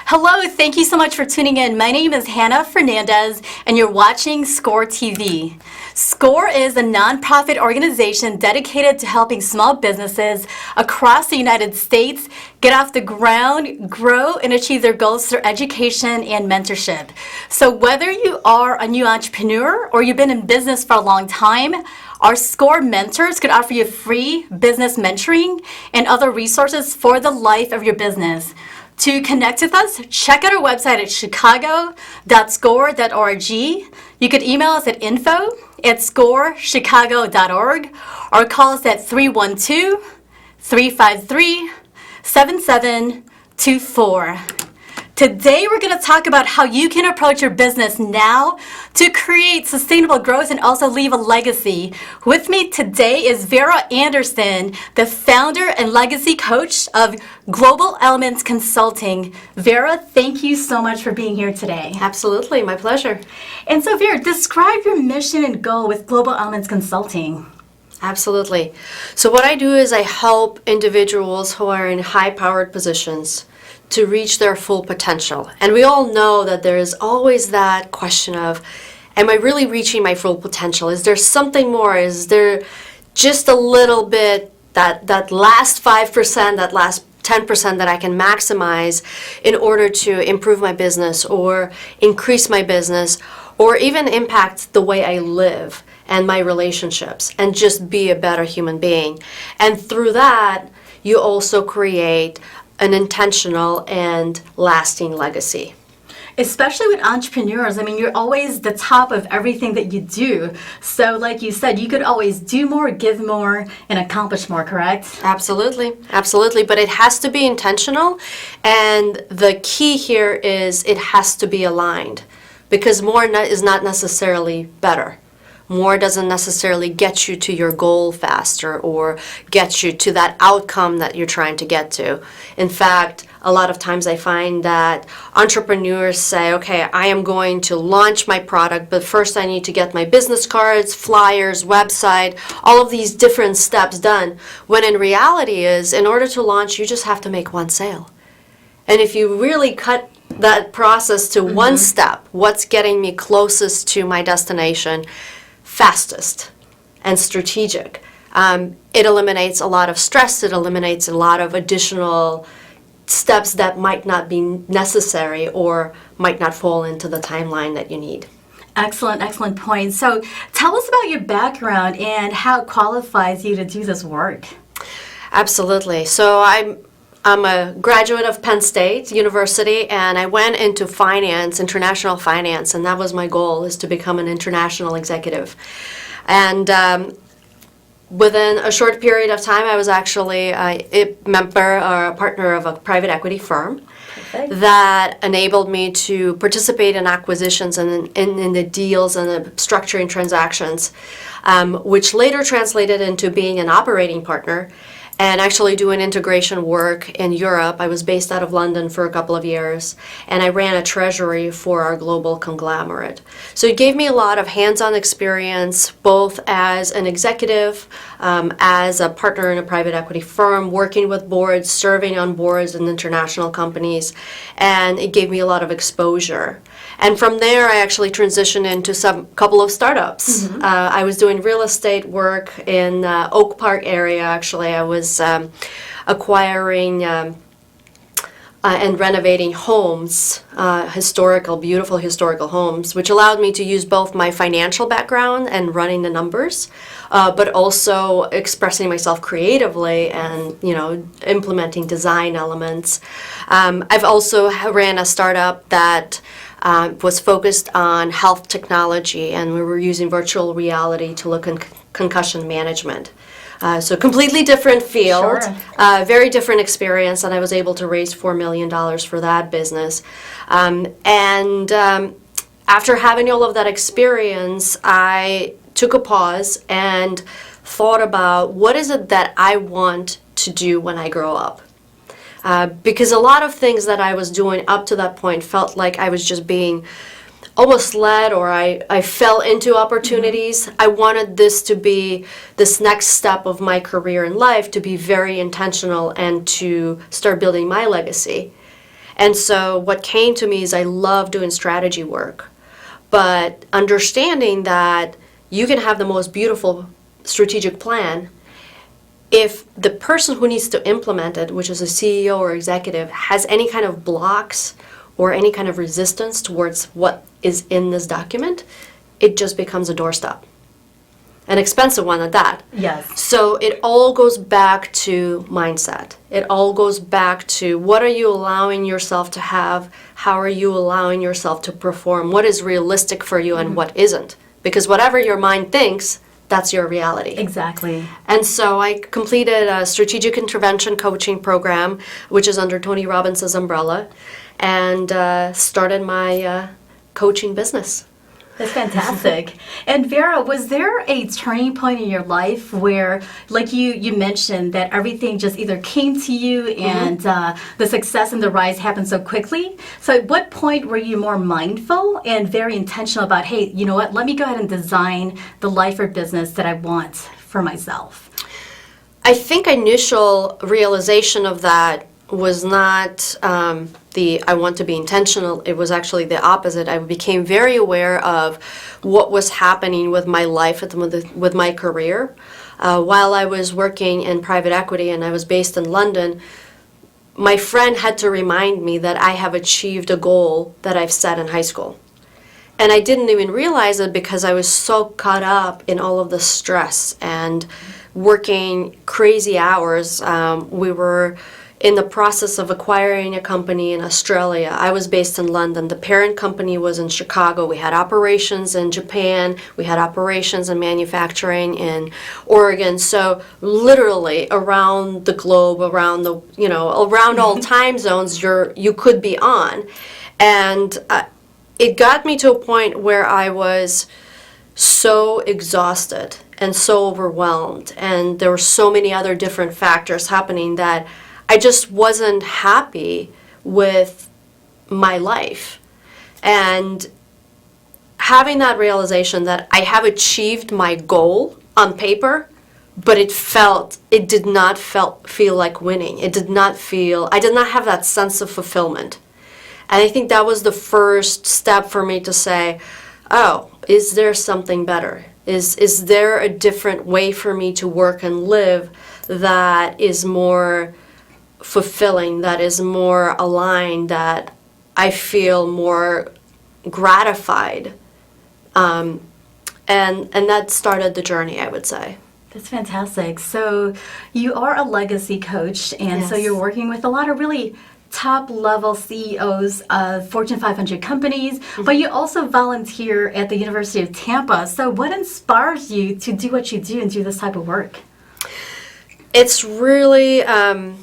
Hello, thank you so much for tuning in. My name is Hannah Fernandez, and you're watching SCORE TV. SCORE is a nonprofit organization dedicated to helping small businesses across the United States get off the ground, grow, and achieve their goals through education and mentorship. So whether you are a new entrepreneur or you've been in business for a long time, our SCORE mentors could offer you free business mentoring and other resources for the life of your business. To connect with us, check out our website at chicago.score.org. You could email us at info@scorechicago.org or call us at 312-353-7724. Today we're going to talk about how you can approach your business now to create sustainable growth and also leave a legacy. With me today is Vera Anderson, the founder and legacy coach of Global Elements Consulting. Vera, thank you so much for being here today. Absolutely, my pleasure. And so Vera, describe your mission and goal with Global Elements Consulting. Absolutely. So what I do is I help individuals who are in high-powered positions to reach their full potential. And we all know that there is always that question of, am I really reaching my full potential? Is there something more? Is there just a little bit, that last 5%, that last 10% that I can maximize in order to improve my business or increase my business or even impact the way I live and my relationships and just be a better human being? And through that, you also create an intentional and lasting legacy. Especially with entrepreneurs, I mean, you're always the top of everything that you do. So like you said, you could always do more, give more, and accomplish more, correct? Absolutely, absolutely. But it has to be intentional. And the key here is it has to be aligned, because more is not necessarily better. More doesn't necessarily get you to your goal faster or get you to that outcome that you're trying to get to. In fact, a lot of times I find that entrepreneurs say, okay, I am going to launch my product, but first I need to get my business cards, flyers, website, all of these different steps done. When in reality is, in order to launch, you just have to make one sale. And if you really cut that process to one step, what's getting me closest to my destination, fastest and strategic. It eliminates a lot of stress. It eliminates a lot of additional steps that might not be necessary or might not fall into the timeline that you need. Excellent, excellent point. So tell us about your background and how it qualifies you to do this work. Absolutely. So I'm a graduate of Penn State University, and I went into finance, international finance, and that was my goal, is to become an international executive. And within a short period of time, I was actually a member or a partner of a private equity firm. Perfect. That enabled me to participate in acquisitions and in the deals and the structuring transactions, which later translated into being an operating partner and actually doing integration work in Europe. I was based out of London for a couple of years, and I ran a treasury for our global conglomerate. So it gave me a lot of hands-on experience, both as an executive, as a partner in a private equity firm, working with boards, serving on boards in international companies, and it gave me a lot of exposure. And from there, I actually transitioned into couple of startups. I was doing real estate work in Oak Park area. Actually, I was acquiring and renovating homes, beautiful historical homes, which allowed me to use both my financial background and running the numbers, but also expressing myself creatively and, implementing design elements. I've also ran a startup that was focused on health technology, and we were using virtual reality to look at concussion management. So completely different field, Sure. Very different experience, and I was able to raise $4 million for that business. After having all of that experience, I took a pause and thought about what is it that I want to do when I grow up. Because a lot of things that I was doing up to that point felt like I was just being almost led, or I fell into opportunities. I wanted this to be this next step of my career in life to be very intentional and to start building my legacy. And so what came to me is I love doing strategy work, but understanding that you can have the most beautiful strategic plan. If the person who needs to implement it, which is a CEO or executive, has any kind of blocks or any kind of resistance towards what is in this document, it just becomes a doorstop. An expensive one at that. Yes. So it all goes back to mindset. It all goes back to what are you allowing yourself to have? How are you allowing yourself to perform? What is realistic for you and what isn't? Because whatever your mind thinks, that's your reality. Exactly. And so I completed a strategic intervention coaching program, which is under Tony Robbins' umbrella, and started my coaching business. That's fantastic. And Vera, was there a turning point in your life where, like you mentioned, that everything just either came to you and the success and the rise happened so quickly? So at what point were you more mindful and very intentional about, hey, you know what, let me go ahead and design the life or business that I want for myself? I think initial realization of that was not I want to be intentional. It was actually the opposite. I became very aware of what was happening with my life, with my career. While I was working in private equity and I was based in London, my friend had to remind me that I have achieved a goal that I've set in high school. And I didn't even realize it because I was so caught up in all of the stress and working crazy hours. We were in the process of acquiring a company in Australia. I was based in London. The parent company was in Chicago. We had operations in Japan. We had operations and manufacturing in Oregon. So literally around the globe, around all time zones you could be on. And it got me to a point where I was so exhausted and so overwhelmed, and there were so many other different factors happening that I just wasn't happy with my life. And having that realization that I have achieved my goal on paper, but it did not feel like winning. I did not have that sense of fulfillment. And I think that was the first step for me to say, oh, is there something better? Is there a different way for me to work and live that is more fulfilling, that is more aligned, that I feel more gratified? And that started the journey, I would say. That's fantastic. So you are a legacy coach, and so you're working with a lot of really top-level CEOs of Fortune 500 companies, but you also volunteer at the University of Tampa. So what inspires you to do what you do and do this type of work? It's really, I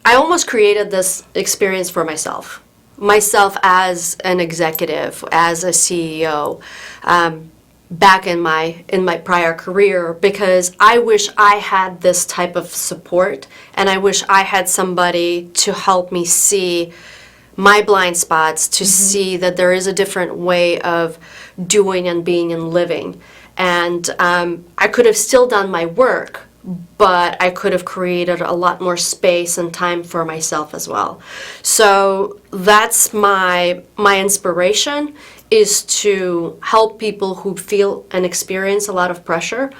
almost created this experience for myself as an executive, as a CEO, back in my prior career, because I wish I had this type of support, and I wish I had somebody to help me see my blind spots, to see that there is a different way of doing and being and living. And I could have still done my work, but I could have created a lot more space and time for myself as well. So that's my inspiration, is to help people who feel and experience a lot of pressure,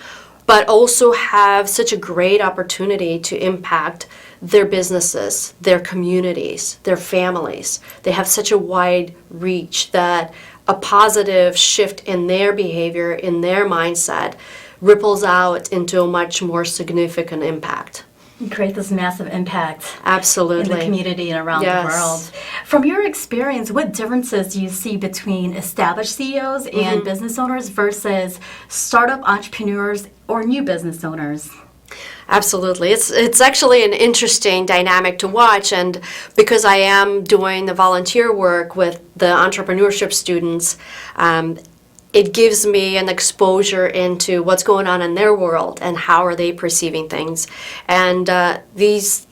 but also have such a great opportunity to impact their businesses, their communities, their families. They have such a wide reach that a positive shift in their behavior, in their mindset, ripples out into a much more significant impact. You create this massive impact. Absolutely. In the community and around the world. From your experience, what differences do you see between established CEOs and business owners versus startup entrepreneurs or new business owners? Absolutely. It's actually an interesting dynamic to watch, and because I am doing the volunteer work with the entrepreneurship students, it gives me an exposure into what's going on in their world and how are they perceiving things. And this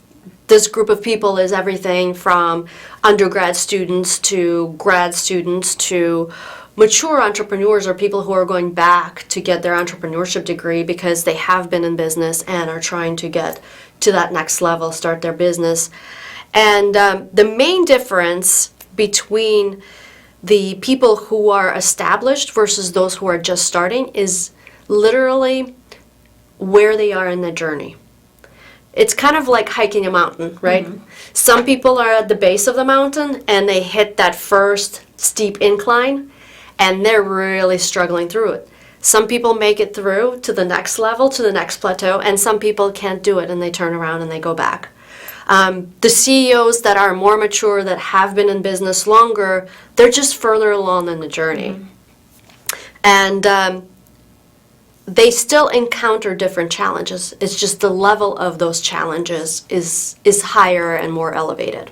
group of people is everything from undergrad students to grad students to mature entrepreneurs are people who are going back to get their entrepreneurship degree because they have been in business and are trying to get to that next level, start their business. And the main difference between the people who are established versus those who are just starting is literally where they are in the journey. It's kind of like hiking a mountain, right? Mm-hmm. Some people are at the base of the mountain and they hit that first steep incline and they're really struggling through it. Some people make it through to the next level, to the next plateau, and some people can't do it and they turn around and they go back. The CEOs that are more mature, that have been in business longer, they're just further along in the journey. Mm-hmm. And they still encounter different challenges. It's just the level of those challenges is higher and more elevated.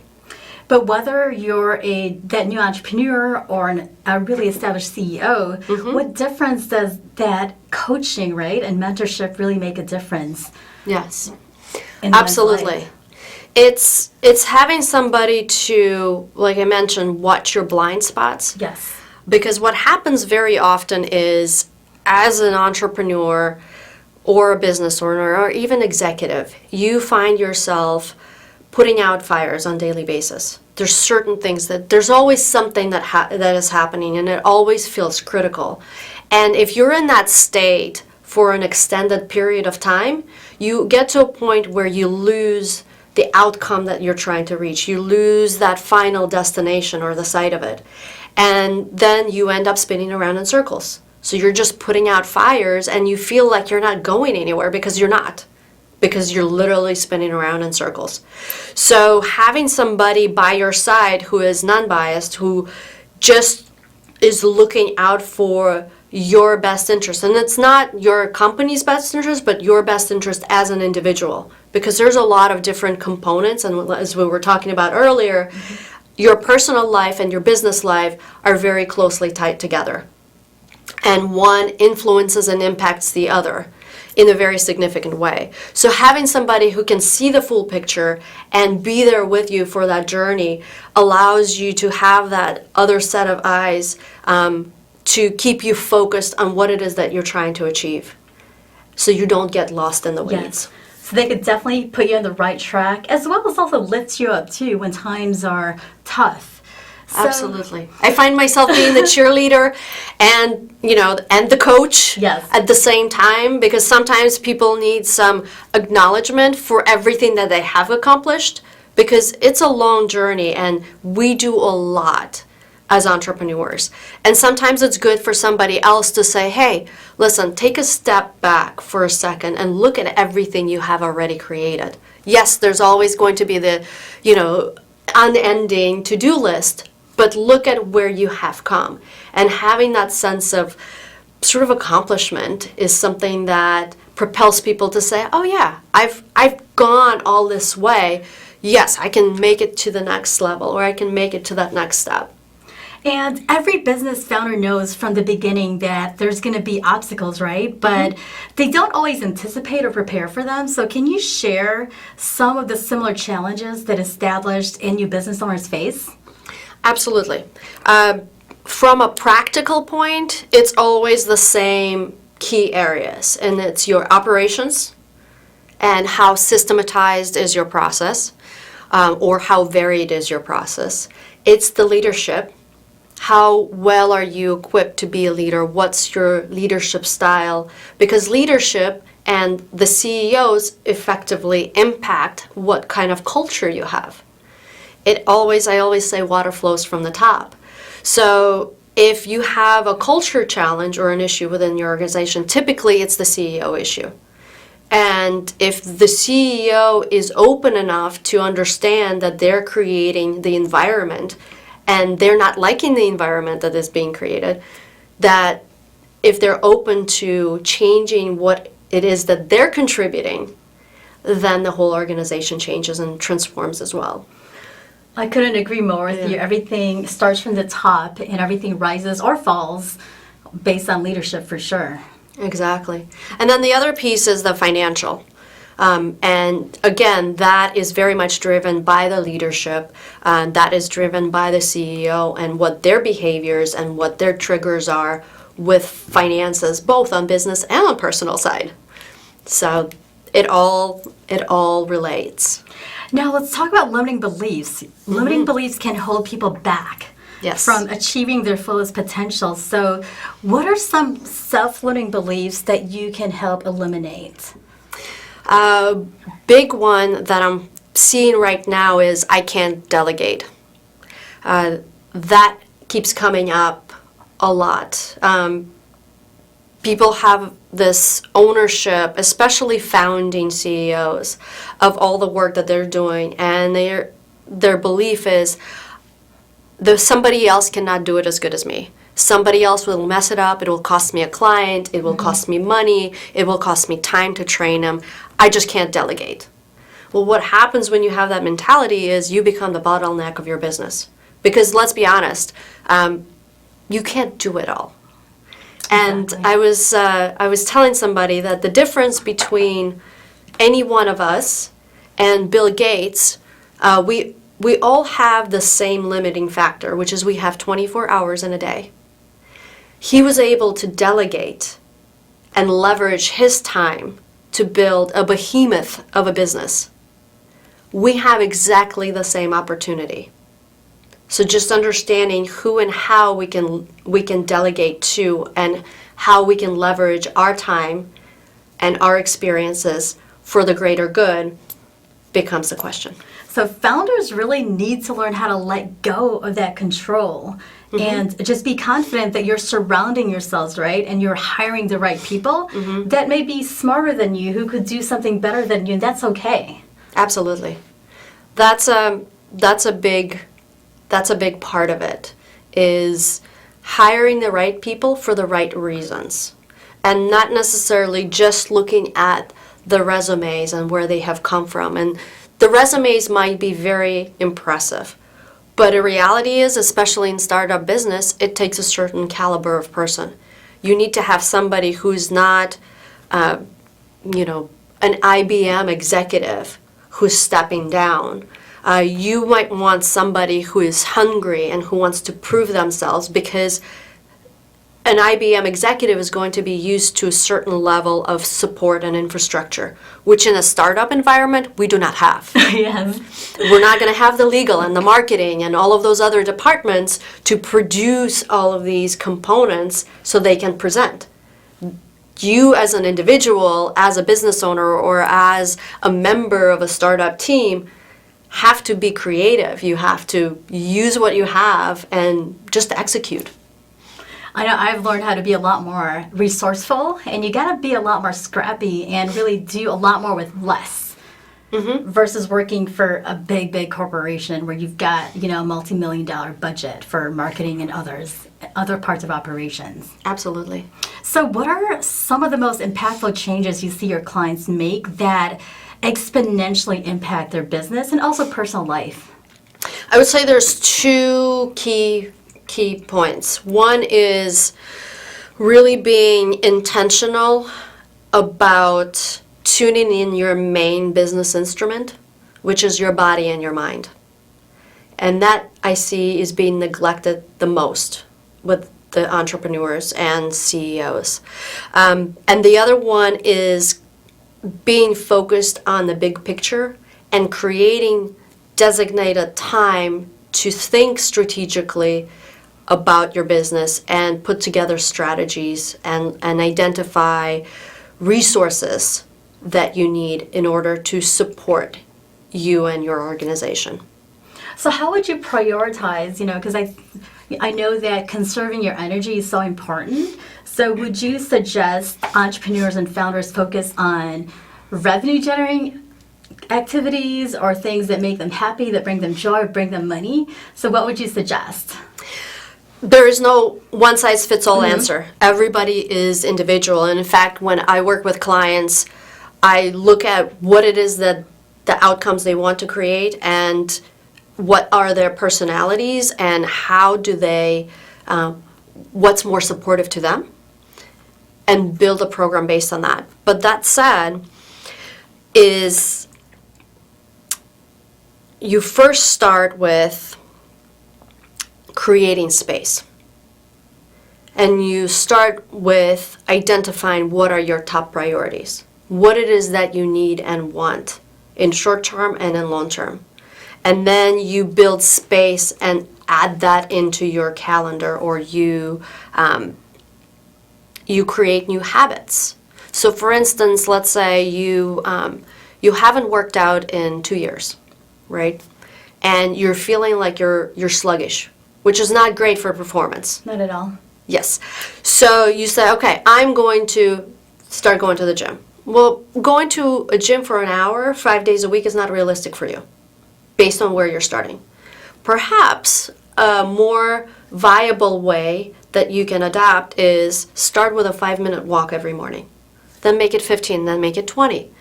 But whether you're that new entrepreneur or a really established CEO, mm-hmm. what difference does that coaching, right, and mentorship really make a difference? Yes, absolutely. It's having somebody to, like I mentioned, watch your blind spots. Yes. Because what happens very often is, as an entrepreneur or a business owner or even executive, you find yourself putting out fires on a daily basis. There's certain things there's always something that is happening, and it always feels critical. And if you're in that state for an extended period of time, you get to a point where you lose the outcome that you're trying to reach. You lose that final destination or the sight of it. And then you end up spinning around in circles. So you're just putting out fires and you feel like you're not going anywhere because you're not. Because you're literally spinning around in circles. So having somebody by your side who is non-biased, who just is looking out for your best interest, and it's not your company's best interest, but your best interest as an individual, because there's a lot of different components, and as we were talking about earlier, mm-hmm. your personal life and your business life are very closely tied together, and one influences and impacts the other in a very significant way. So having somebody who can see the full picture and be there with you for that journey allows you to have that other set of eyes to keep you focused on what it is that you're trying to achieve, so you don't get lost in the weeds. Yes. So they could definitely put you on the right track, as well as also lift you up too when times are tough. So, absolutely. I find myself being the cheerleader and the coach yes. at the same time, because sometimes people need some acknowledgement for everything that they have accomplished, because it's a long journey and we do a lot as entrepreneurs. And sometimes it's good for somebody else to say, hey, listen, take a step back for a second and look at everything you have already created. Yes, there's always going to be the, unending to-do list, but look at where you have come. And having that sense of sort of accomplishment is something that propels people to say, oh yeah, I've gone all this way. Yes, I can make it to the next level, or I can make it to that next step. And every business founder knows from the beginning that there's going to be obstacles, right? But mm-hmm. they don't always anticipate or prepare for them. So can you share some of the similar challenges that established and new business owners face? Absolutely. From a practical point, it's always the same key areas, and it's your operations and how systematized is your process, or how varied is your process. It's the leadership. How well are you equipped to be a leader? What's your leadership style? Because leadership and the CEOs effectively impact what kind of culture you have. I always say water flows from the top. So if you have a culture challenge or an issue within your organization, typically it's the CEO issue. And if the CEO is open enough to understand that they're creating the environment and they're not liking the environment that is being created, that if they're open to changing what it is that they're contributing, then the whole organization changes and transforms as well. I couldn't agree more with you. Everything starts from the top and everything rises or falls based on leadership for sure. Exactly. And then the other piece is the financial. And again, that is very much driven by the leadership, that is driven by the CEO and what their behaviors and what their triggers are with finances, both on business and on personal side. So it all relates. Now let's talk about limiting beliefs. Limiting beliefs can hold people back from achieving their fullest potential. So what are some self-limiting beliefs that you can help eliminate? Big one that I'm seeing right now is I can't delegate. That keeps coming up a lot. People have this ownership, especially founding CEOs, of all the work that they're doing, and their belief is that somebody else cannot do it as good as me. Somebody else will mess it up. It will cost me a client. It will cost me money. It will cost me time to train them. I just can't delegate. Well, what happens when you have that mentality is you become the bottleneck of your business. Because let's be honest, you can't do it all. And Exactly. I was telling somebody that the difference between any one of us and Bill Gates, we all have the same limiting factor, which is we have 24 hours in a day. He was able to delegate and leverage his time to build a behemoth of a business. We have exactly the same opportunity. So just understanding who and how we can delegate to, and how we can leverage our time and our experiences for the greater good becomes the question. So founders really need to learn how to let go of that control and just be confident that you're surrounding yourselves, right? And you're hiring the right people that may be smarter than you, who could do something better than you, and that's okay. Absolutely. That's a big part of it, is hiring the right people for the right reasons, and not necessarily just looking at the resumes and where they have come from. And the resumes might be very impressive, but the reality is, especially in startup business, it takes a certain caliber of person. You need to have somebody who's not, an IBM executive who's stepping down. You might want somebody who is hungry and who wants to prove themselves, because an IBM executive is going to be used to a certain level of support and infrastructure, which in a startup environment we do not have. Yes. We're not going to have the legal and the marketing and all of those other departments to produce all of these components so they can present. You as an individual, as a business owner, or as a member of a startup team, have to be creative. You have to use what you have and just execute. I know I've learned how to be a lot more resourceful, and you got to be a lot more scrappy and really do a lot more with less versus working for a big corporation where you've got, a multi-million-dollar budget for marketing and other parts of operations. Absolutely. So what are some of the most impactful changes you see your clients make that exponentially impact their business and also personal life? I would say there's two key points. One is really being intentional about tuning in your main business instrument, which is your body and your mind. And that I see is being neglected the most with the entrepreneurs and CEOs. And the other one is being focused on the big picture and creating designated time to think strategically about your business and put together strategies and identify resources that you need in order to support you and your organization. So how would you prioritize, because I know that conserving your energy is so important. So would you suggest entrepreneurs and founders focus on revenue generating activities or things that make them happy, that bring them joy, bring them money? So what would you suggest? There is no one-size-fits-all answer. Everybody is individual. And in fact, when I work with clients, I look at what it is that the outcomes they want to create and what are their personalities and how do they, what's more supportive to them, and build a program based on that. But that said, is you first start with creating space. And you start with identifying what are your top priorities, what it is that you need and want in short term and in long term. And then you build space and add that into your calendar, or you create new habits. So for instance, let's say you haven't worked out in 2 years, right? And you're feeling like you're sluggish, which is not great for performance. Not at all. Yes. So you say, okay, I'm going to start going to the gym. Well, going to a gym for an hour, 5 days a week is not realistic for you, based on where you're starting. Perhaps a more viable way that you can adapt is start with a 5-minute walk every morning. Then make it 15, then make it 20.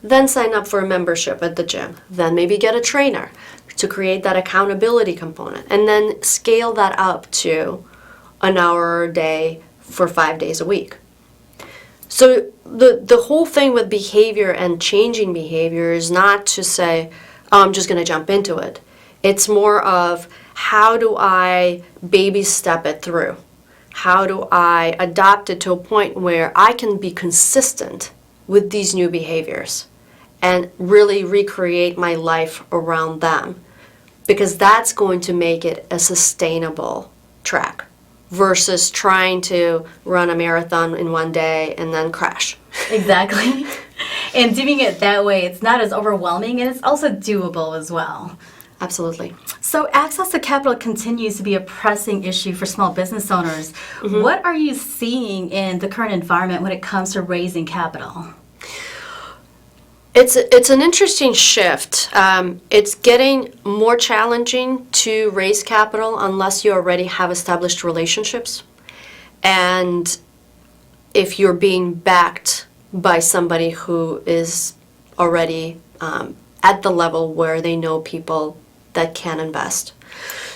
Then sign up for a membership at the gym. Then maybe get a trainer to create that accountability component. And then scale that up to an hour a day for 5 days a week. So the whole thing with behavior and changing behavior is not to say, oh, I'm just going to jump into it. It's more of, how do I baby step it through? How do I adapt it to a point where I can be consistent with these new behaviors and really recreate my life around them? Because that's going to make it a sustainable track versus trying to run a marathon in one day and then crash. Exactly. And doing it that way, it's not as overwhelming, and it's also doable as well. Absolutely. So access to capital continues to be a pressing issue for small business owners. Mm-hmm. What are you seeing in the current environment when it comes to raising capital? It's an interesting shift. It's getting more challenging to raise capital unless you already have established relationships. And if you're being backed by somebody who is already at the level where they know people that can invest.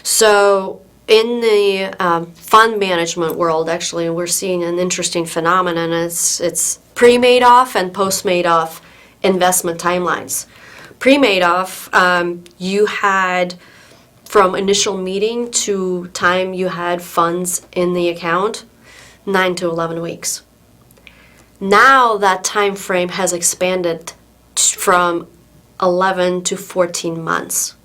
So in the fund management world, actually, we're seeing an interesting phenomenon. It's pre-Madoff and post-Madoff investment timelines. Pre-Madoff, you had from initial meeting to time you had funds in the account, 9 to 11 weeks. Now that time frame has expanded from 11 to 14 months.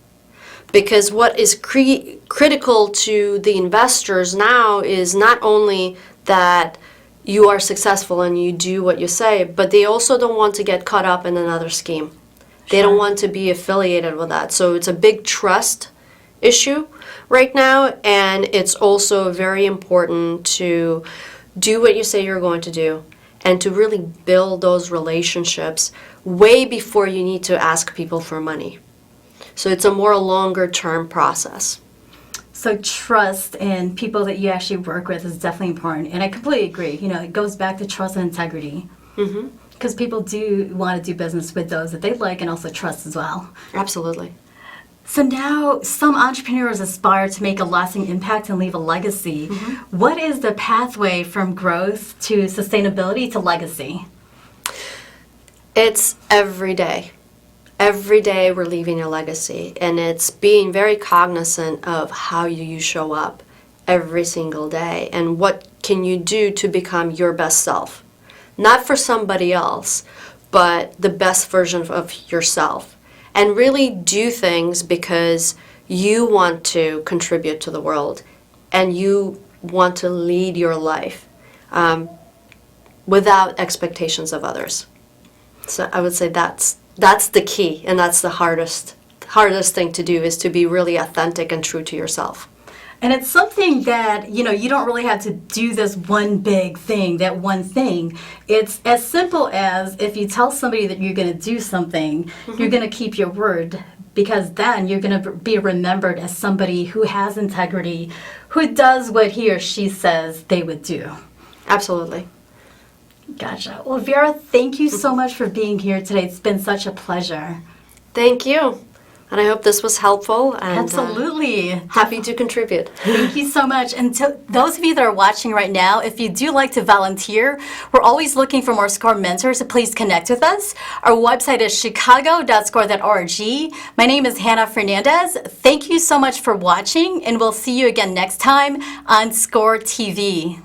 Because what is critical to the investors now is not only that you are successful and you do what you say, but they also don't want to get caught up in another scheme. They don't want to be affiliated with that. So it's a big trust issue right now, and it's also very important to do what you say you're going to do and to really build those relationships way before you need to ask people for money. So it's a more longer-term process. So trust in people that you actually work with is definitely important. And I completely agree. You know, it goes back to trust and integrity. Mm-hmm. Because people do want to do business with those that they like and also trust as well. Absolutely. So now some entrepreneurs aspire to make a lasting impact and leave a legacy. Mm-hmm. What is the pathway from growth to sustainability to legacy? It's every day. Every day we're leaving a legacy, and it's being very cognizant of how you show up every single day and what can you do to become your best self. Not for somebody else, but the best version of yourself. And really do things because you want to contribute to the world and you want to lead your life without expectations of others. So I would say that's the key, and that's the hardest thing to do, is to be really authentic and true to yourself. And it's something that, you know, you don't really have to do this one big thing, that one thing. It's as simple as if you tell somebody that you're going to do something, mm-hmm. you're going to keep your word, because then you're going to be remembered as somebody who has integrity, who does what he or she says they would do. Absolutely. Gotcha. Well, Vera, thank you so much for being here today. It's been such a pleasure. Thank you. And I hope this was helpful. And, Absolutely. happy to contribute. Thank you so much. And to those of you that are watching right now, if you do like to volunteer, we're always looking for more SCORE mentors, so please connect with us. Our website is chicago.score.org. My name is Hannah Fernandez. Thank you so much for watching, and we'll see you again next time on SCORE TV.